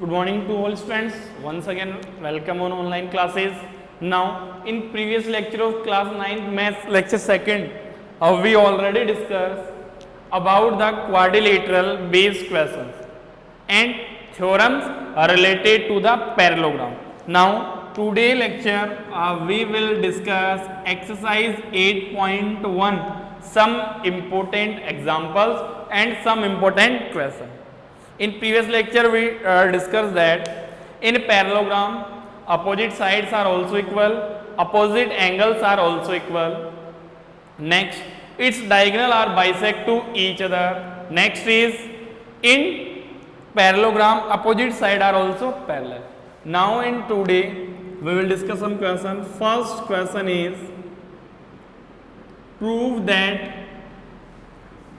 Good morning to all students. Once again, welcome on online classes. Now, in previous lecture of class 9th maths lecture 2nd, we already discussed about the quadrilateral based questions and theorems related to the parallelogram. Now, today lecture we will discuss exercise 8.1, some important examples and some important questions. In previous lecture we discussed that in a parallelogram opposite sides are also equal, opposite angles are also equal. Next, its diagonal are bisect to each other. Next is in parallelogram opposite side are also parallel. Now in today we will discuss some question. First question is prove that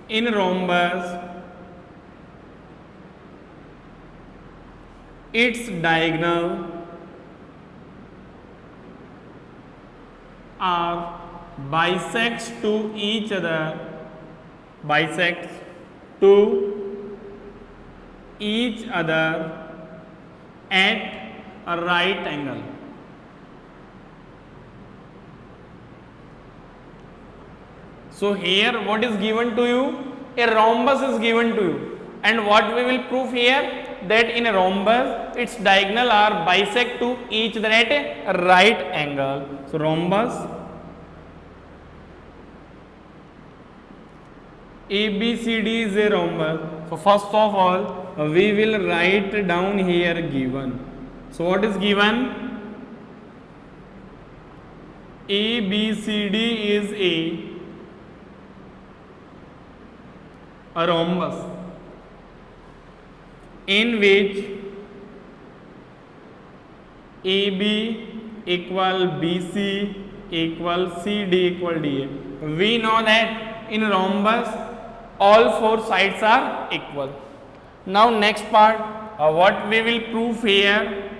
in rhombus its diagonal are bisects to each other, bisects to each other at a right angle. So here what is given to you? A rhombus is given to you, and what we will prove here? That in a rhombus its diagonal are bisect to each other at a right angle. So rhombus ABCD is a rhombus. So first of all we will write down here given. So what is given? ABCD is a rhombus in which AB equal BC equal CD equal DA. We know that in rhombus all four sides are equal. Now next part, what we will prove here?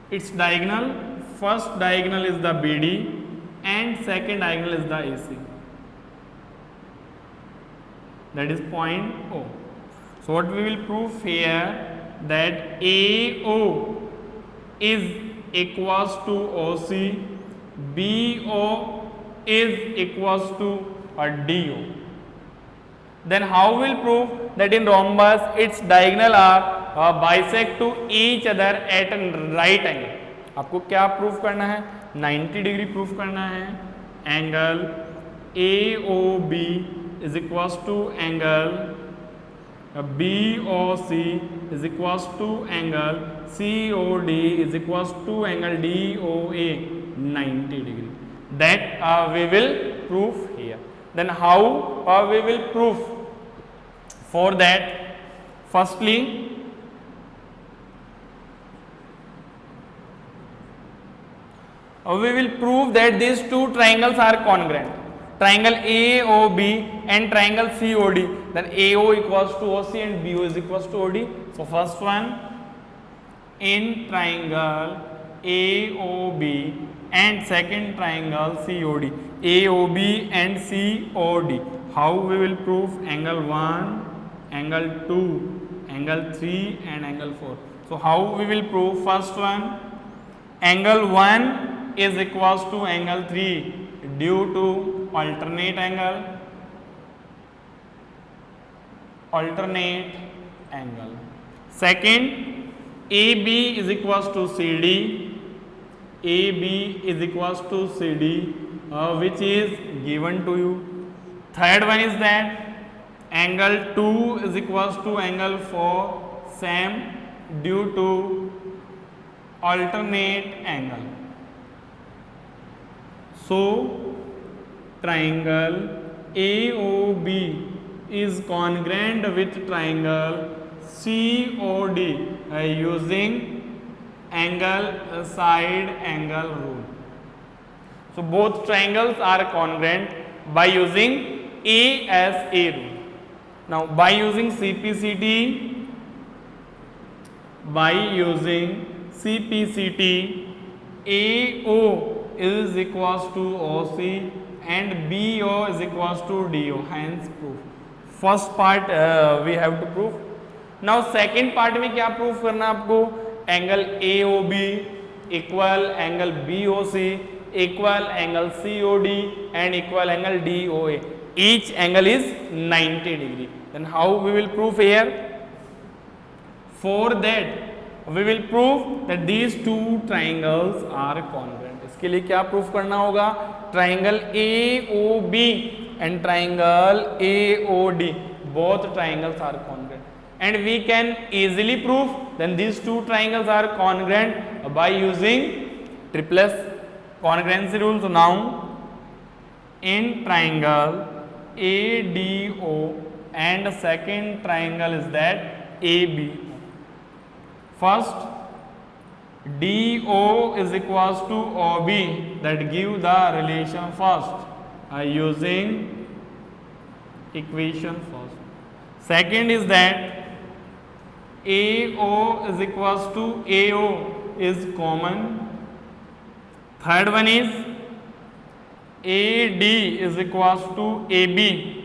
Its diagonal, first diagonal is the BD and second diagonal is the AC. That is point O. So what we will prove here, that AO is equals to OC, BO is equals to DO. Then how will prove that in rhombus its diagonal are bisect to each other at a right angle? आपको क्या proof करना है? 90 degree proof करना है. Angle AOB is equals to angle BOC is equals to angle COD is equals to angle DOA 90 degree. That we will prove here. Then how we will prove? For that, firstly we will prove that these two triangles are congruent. Triangle AOB and triangle COD, then AO equals to OC and BO is equals to OD. So first one, in triangle AOB and second triangle COD, AOB and COD, how we will prove? Angle 1, angle 2, angle 3 and angle 4. So how we will prove? First one, angle 1 is equals to angle 3 due to alternate angle, Second, AB is equals to CD, AB is equals to CD, which is given to you. Third one is that angle 2 is equals to angle 4, same due to alternate angle. So triangle AOB is congruent with triangle COD using angle side angle rule. So both triangles are congruent by using ASA rule. Now by using CPCT, AO is equals to OC and BO is equals to DO, hence proof. First part we have to prove. Now second part में क्या proof करना है आपको, angle A O B equal angle B O C equal angle C O D and equal angle D O A. Each angle is 90 degree. Then how we will prove here? For that we will prove that these two triangles are congruent. इसके लिए क्या proof करना होगा, triangle AOB and triangle AOD, both triangles are congruent, and we can easily prove then these two triangles are congruent by using triple congruency rule. So now in triangle ADO and second triangle is that ABO. First DO is equals to OB, that give the relation first using equation first. Second is that AO is equals to AO is common. Third one is AD is equals to AB,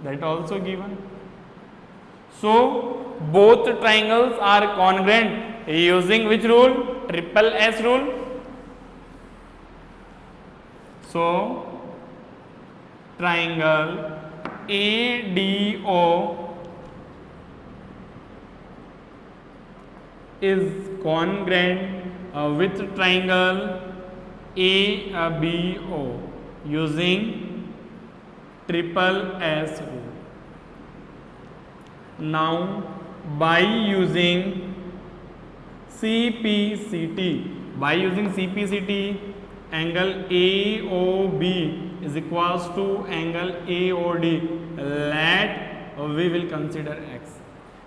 that also given. So both triangles are congruent using which rule, triple S rule. So triangle ADO is congruent with triangle ABO using triple S rule. Now by using CPCT, angle AOB is equals to angle AOD, let we will consider X.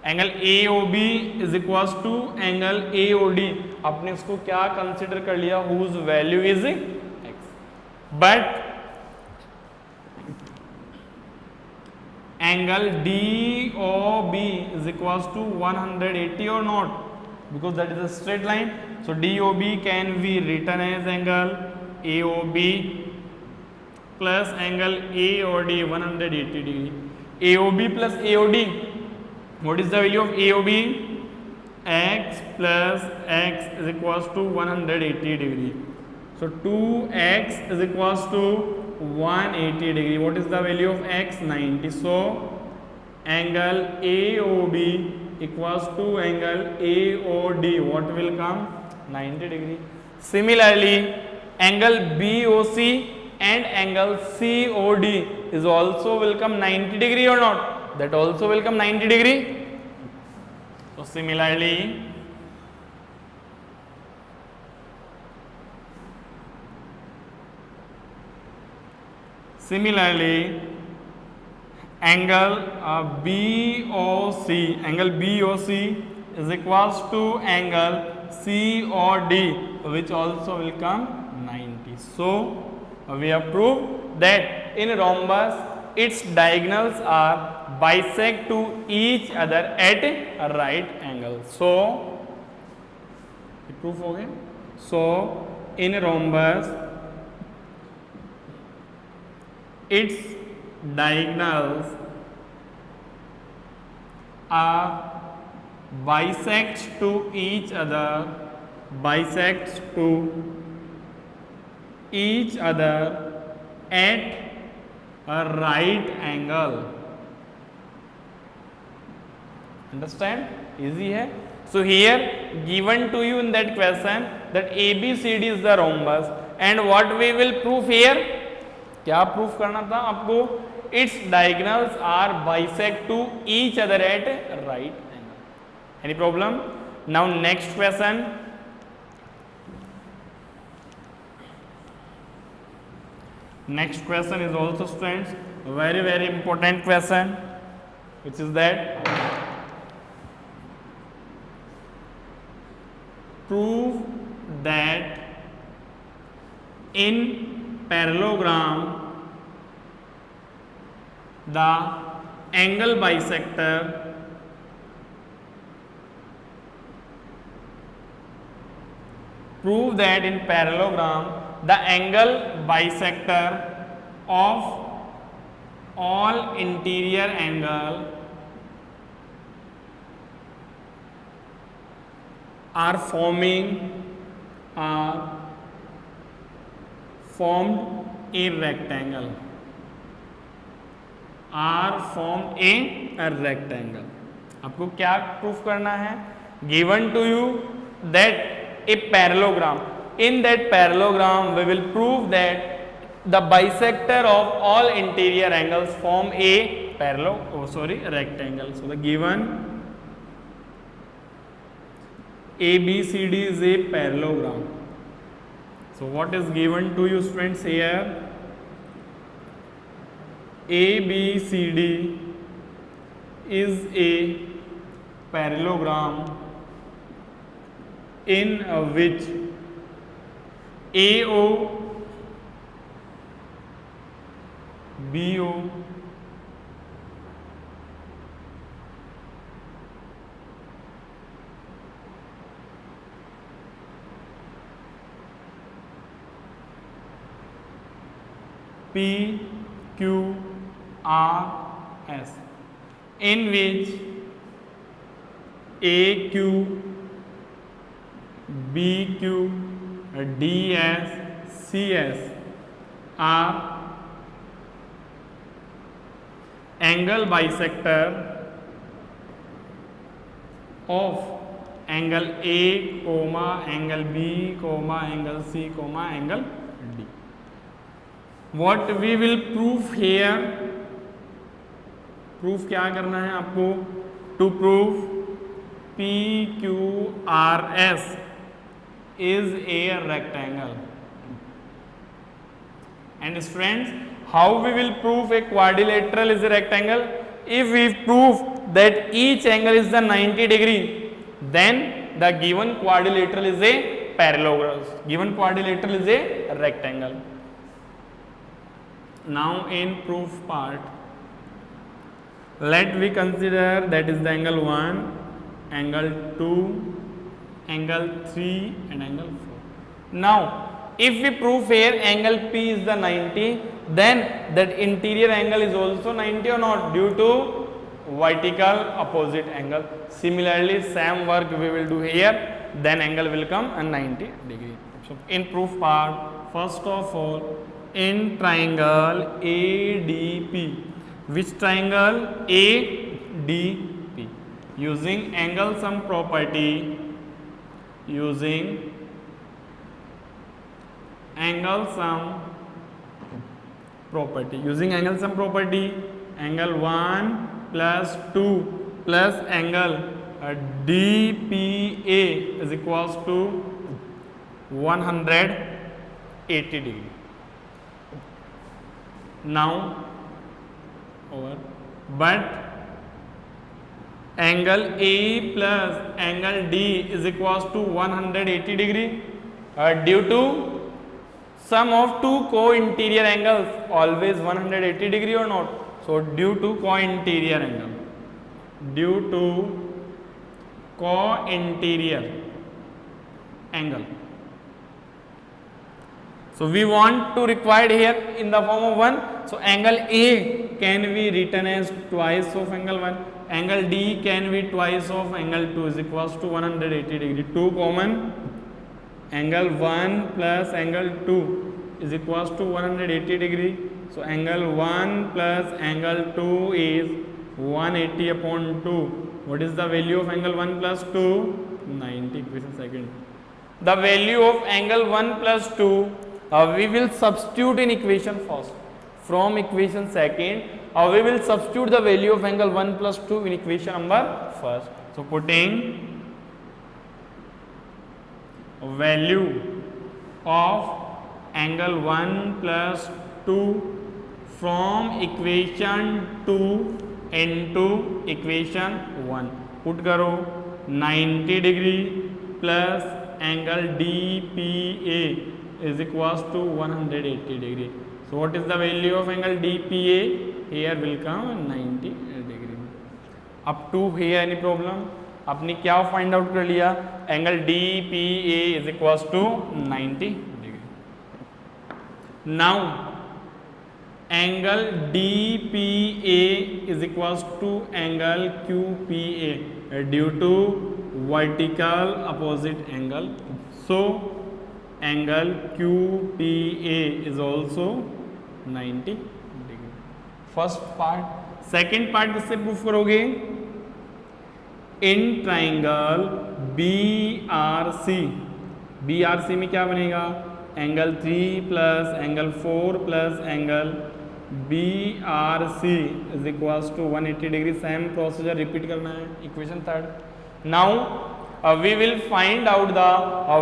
Angle AOB is equals to angle AOD, आपने उसको क्या consider कर लिया, whose value is X. But angle DOB is equals to 180 or not, because that is a straight line. So DOB can be written as angle AOB plus angle AOD 180 degree. AOB plus AOD, what is the value of AOB? X plus X is equals to 180 degree. So 2x is equals to 180 degree. What is the value of x? 90. So angle AOB equals to angle AOD, what will come? 90 degree. Similarly angle BOC and angle COD is also will come 90 degree or not? That also will come 90 degree. So similarly angle BOC is equals to angle COD, which also will come 90. So we have proved that in rhombus its diagonals are bisect to each other at a right angle. So proof हो गया. So in rhombus its diagonals are bisect to each other at a right angle. Understand? Easy है. So here given to you in that question that ABCD is the rhombus, and what we will prove here, क्या proof करना था आपको, its diagonals are bisect to each other at right angle. Any problem? Now next question. Next question is also, students, very very important question, which is that prove that in parallelogram the angle bisector prove that in parallelogram the angle bisector of all interior angle are formed a rectangle, are formed a rectangle. आपको क्या proof करना है? given to you that a parallelogram, in that parallelogram we will prove that the bisector of all interior angles form a rectangle. So the given ABCD is a parallelogram. So what is given to you students here? ABCD is a parallelogram in which AO, BO, P, Q, R, S, in which AQ, BQ, DS, CS are angle bisector of angle A, angle B, angle C, angle D. What we will prove here, proof क्या करना है आपको? To prove PQRS is a rectangle. And students, how we will prove a quadrilateral is a rectangle? If we prove that each angle is the 90 degree, then the given quadrilateral is a parallelogram. Given quadrilateral is a rectangle. Now in proof part, let we consider that is the angle 1, angle 2, angle 3 and angle 4. Now if we prove here angle P is the 90, then that interior angle is also 90 or not, due to vertical opposite angle. Similarly same work we will do here, then angle will come a 90 degree. So in proof part, first of all, in triangle ADP, which triangle? ADP, using angle sum property, using angle sum property, angle 1 plus 2 plus angle DPA is equals to 180 degree. Now over, but angle A plus angle D is equals to 180 degree due to sum of two co-interior angles always 180 degree or not. So due to co-interior angle, so we want to required here in the form of 1. So angle A can be written as twice of angle 1, angle D can be twice of angle 2 is equals to 180 degree. 2 common, angle 1 plus angle 2 is equals to 180 degree. So angle 1 plus angle 2 is 180 upon 2. What is the value of angle 1 plus 2? 90. Equation second. The value of angle 1 plus 2 we will substitute in equation first. From equation second we will substitute the value of angle 1 plus 2 in equation number first. So putting value of angle 1 plus 2 from equation 2 into equation 1. Put karo 90 degree plus angle DPA is equals to 180 degree. So what is the value of angle DPA? Here will come 90 degree. Up to here any problem? आपने क्या find out कर लिया? Angle DPA is equals to 90 degree. Now angle DPA is equals to angle QPA. Due to vertical opposite angle. So angle QPA is also 90 degree. First part. Second part किससे proof करोगे? In triangle BRC. BRC में क्या बनेगा? Angle 3 plus angle 4 plus angle BRC is equals to 180 degree. Same procedure repeat करना है. Equation third. Now we will find out the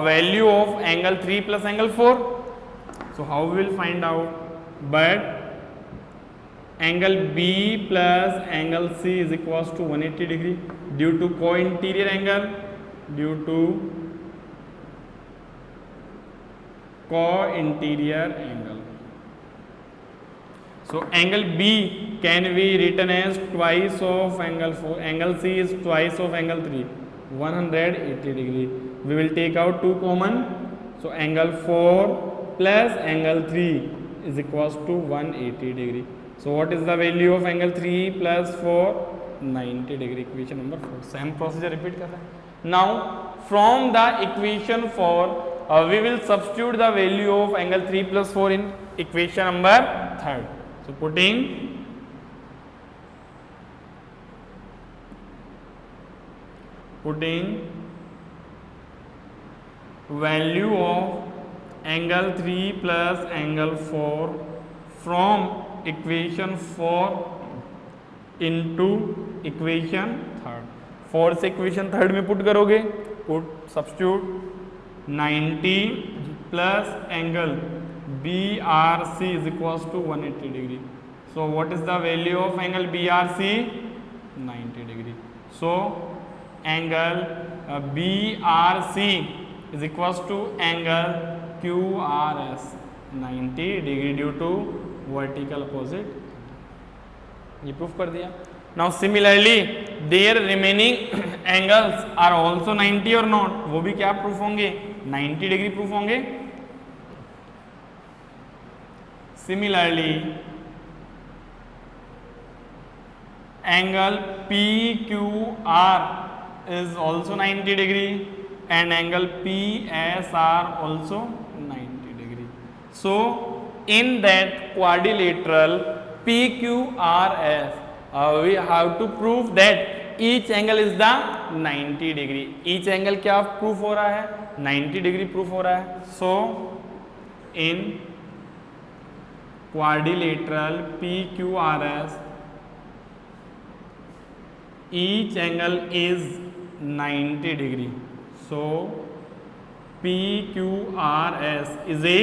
value of angle 3 plus angle 4. So how we will find out? But angle B plus angle C is equals to 180 degree due to co-interior angle, due to co-interior angle. So angle B can be written as twice of angle 4. Angle C is twice of angle 3, 180 degree. We will take out 2 common. So angle 4 plus angle 3 is equals to 180 degree. So what is the value of angle 3 plus 4? 90 degree. Equation number 4. Same procedure repeat कर रहे हैं. Now from the equation 4 we will substitute the value of angle 3 plus 4 in equation number 3rd. So putting value of angle 3 plus angle 4 from equation 4 into equation 3rd. 4 से equation 3rd में put करोगे. Put substitute 90 plus angle BRC is equals to 180 degree. So what is the value of angle BRC? 90 degree. So angle BRC is equals to angle QRS 90 degree due to vertical opposite. ये proof कर दिया. Now similarly there remaining angles are also 90 और not. वो भी क्या proof होंगे? 90 degree proof होंगे. Similarly angle PQR is also 90 degree and angle PSR also 90 degree. So in that quadrilateral PQRS we have to prove that each angle is the 90 degree. each angle क्या proof हो रहा है? 90 degree proof हो रहा है. so in quadrilateral PQRS each angle is 90 degree. so PQRS is a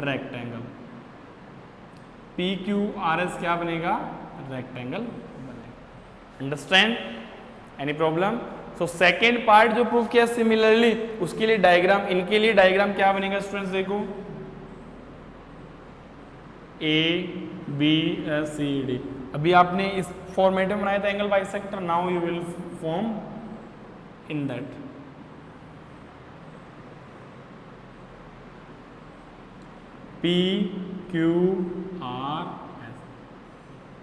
rectangle. PQRS क्या बनेगा? Rectangle बनेगा. Understand? Any problem? So second part जो प्रूफ किया सिमिलरली उसके लिए डायग्राम, इनके लिए डायग्राम क्या बनेगा स्टूडेंट्स? देखो ABCD. अभी आपने इस फॉर्मेट में बनाया था angle bisector. Now you will form in that. PQRS.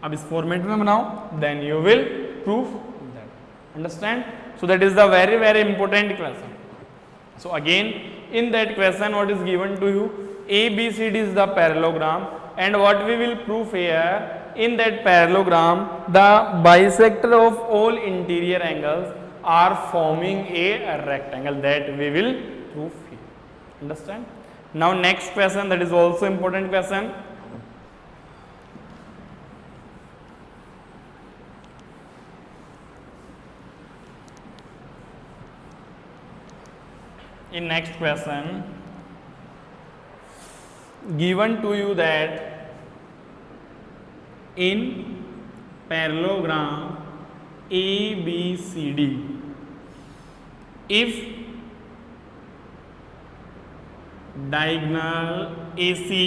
अब इस फॉर्मेट में बनाओ, then you will proof that. Understand? So that is the very very important question. So again in that question what is given to you? ABCD is the parallelogram and what we will prove here, in that parallelogram the bisector of all interior angles are forming a rectangle. That we will prove here. Understand? Now next question, that is also important question. In next question given to you that in parallelogram ABCD if diagonal AC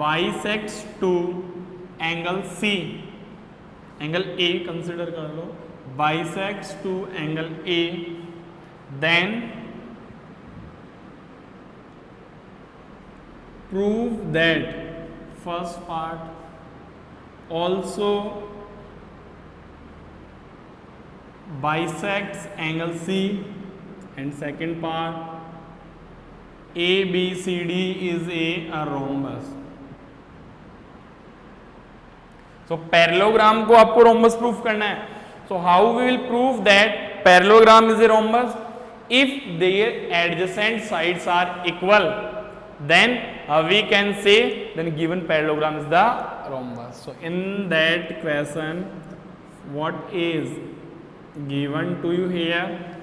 bisects to angle C, angle A consider कर लो, bisects to angle A, then prove that first part also bisects angle C, and second part ABCD is a rhombus. So parallelogram को आपको rhombus proof करना है. So how we will prove that parallelogram is a rhombus? If their adjacent sides are equal, then we can say then given parallelogram is the rhombus. So in that question, what is given to you here?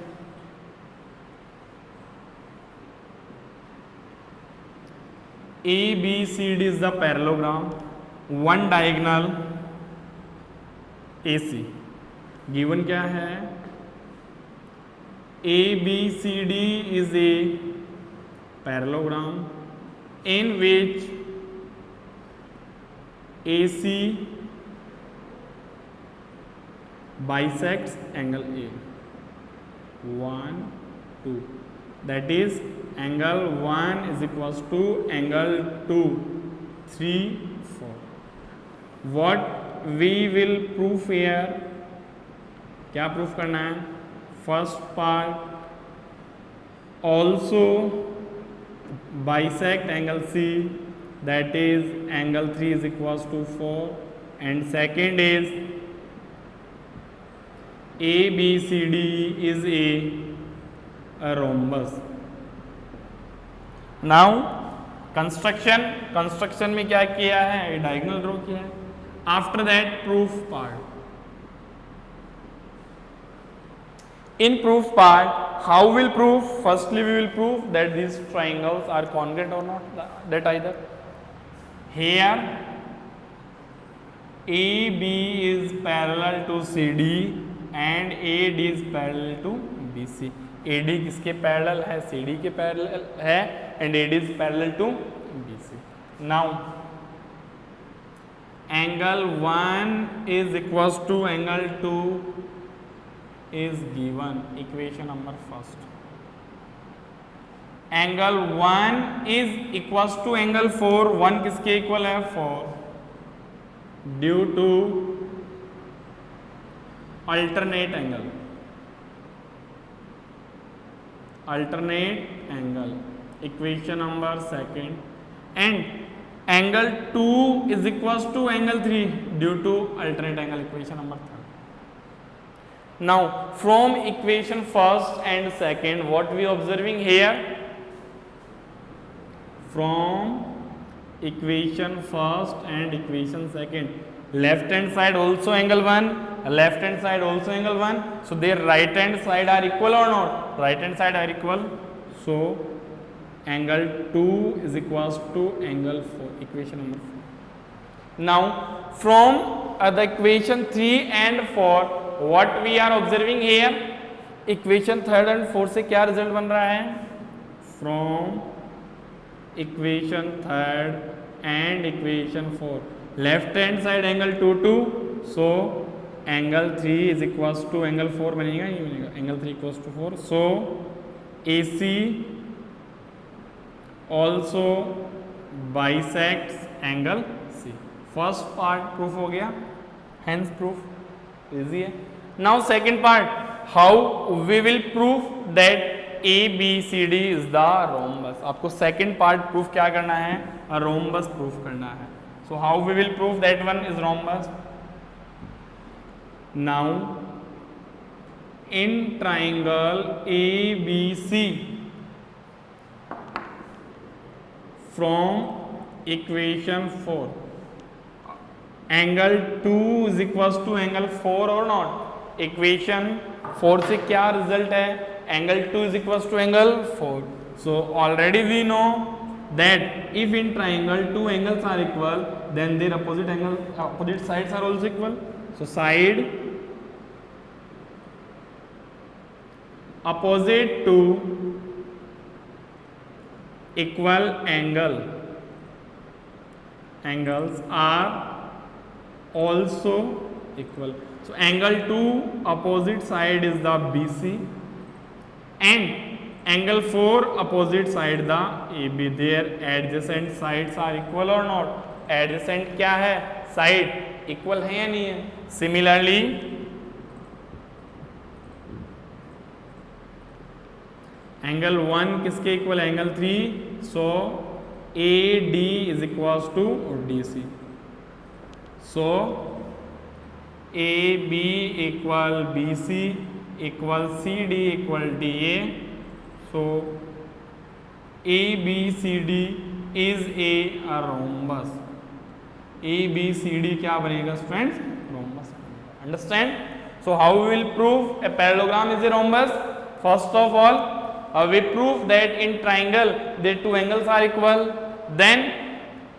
ABCD is the parallelogram, one diagonal AC. Given क्या है? ABCD is a parallelogram in which AC bisects angle A. 1, 2. That is angle 1 is equals to angle 2, 3, 4. What we will prove here? क्या proof करना है? First part also bisect angle C, that is angle 3 is equals to 4, and second is ABCD is a rhombus. Now construction में क्या किया है? Diagonal draw किया है. After that proof part. In proof part, how will prove? Firstly, we will prove that these triangles are congruent or not. That either here AB is parallel to CD and AD is parallel to BC. AD किसके parallel है? CD के parallel है, and AD is parallel to BC. Now angle 1 is equals to angle 2 is given, equation number first. Angle 1 is equals to angle 4. 1 किसके equal है? 4. Due to alternate angle, equation number second. And angle 2 is equals to angle 3 due to alternate angle, equation number 3. Now from equation first and second, what we observing here? From equation first and equation second, left hand side also angle 1, left hand side also angle 1. So their right hand side are equal or not? Right hand side are equal. So angle 2 is equals to angle 4, equation number 4. Now from the equation 3 and 4, what we are observing here? Equation third and fourth से क्या result बन रहा है? From equation third and equation 4, left hand side angle 2 2, so angle 3 is equals to angle 4 बनेगा, ये बनेगा angle 3 equals to 4. So AC also bisects angle C. First part proof हो गया, hence proof easy है. Now second part, how we will prove that ABCD is the rhombus. आपको second part proof क्या करना है? A rhombus proof करना है. So how we will prove that one is rhombus? Now in triangle ABC, from equation 4, angle 2 is equals to angle 4 or not? Equation 4 से क्या result है? Angle 2 is equals to angle 4. So already we know that if in triangle two angles are equal, then their opposite sides are also equal. So side opposite to equal angles are also equal. So angle 2 opposite side is the BC and angle 4 opposite side the AB. Their adjacent sides are equal or not? Adjacent क्या है? Side equal है या नहीं है? Similarly angle 1 किसके इक्वल, angle 3, so AD is equals to DC. So AB equal BC equal CD equal DA. So ABCD is a rhombus. ABCD क्या बनेगा students, rhombus. Understand? So how we will prove a parallelogram is a rhombus? First of all, we prove that in triangle their two angles are equal. Then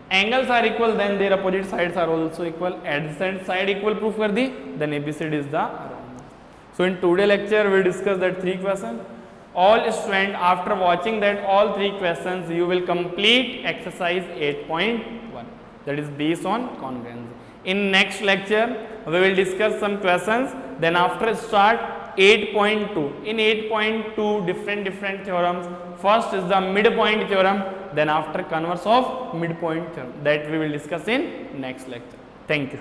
angles are equal, then their opposite sides are also equal. Adjacent side equal proof कर दी, then ABCD is the rhombus. So in today lecture we discuss that 3 questions. All students, after watching that all 3 questions, you will complete exercise 8.1, that is based on congruency. In next lecture we will discuss some questions, then after start 8.2. In 8.2 different theorems. First is the midpoint theorem, then after converse of midpoint theorem, that we will discuss in next lecture. Thank you.